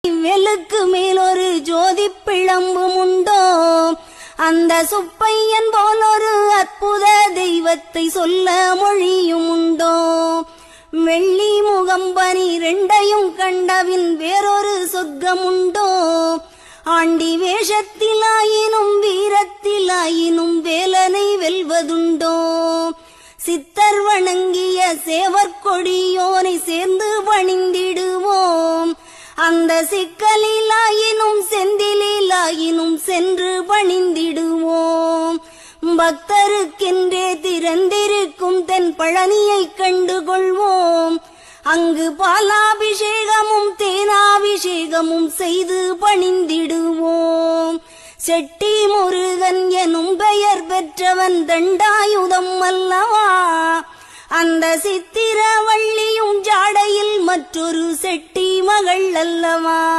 வெலுக்கு மேல் ஒரு ஜோதி பிழம்பும் உண்டோ? அந்த சுப்பையன் போல் ஒரு அற்புத தெய்வத்தை சொல்ல மொழியும் உண்டோ? வெள்ளி முகம்பனி ரெண்டையும் கண்டவின் வேறொரு சொர்க்கம் உண்டோ? ஆண்டி வேஷத்திலாயினும் வீரத்திலாயினும் வேலனை வெல்வதுண்டோ? சித்தர் வணங்கிய சேவற்கொடியோனை சேர்ந்து பணிந்திடுவோம். அந்த சிக்கலிலாயினும் செந்திலாயினும் சென்று பணிந்திடுவோம். பக்தருக்கென்றே திறந்திருக்கும் தென் பழனியை கண்டு கொள்வோம். அங்கு பாலாபிஷேகமும் தேனாபிஷேகமும் செய்து பணிந்திடுவோம். செட்டி முருகன் எனும் பெயர் பெற்றவன் தண்டாயுதம் அல்லவா? அந்த சித்திரவள்ளியும் ஜாடையில் மற்றொரு செட்டி மகள் அல்லவா?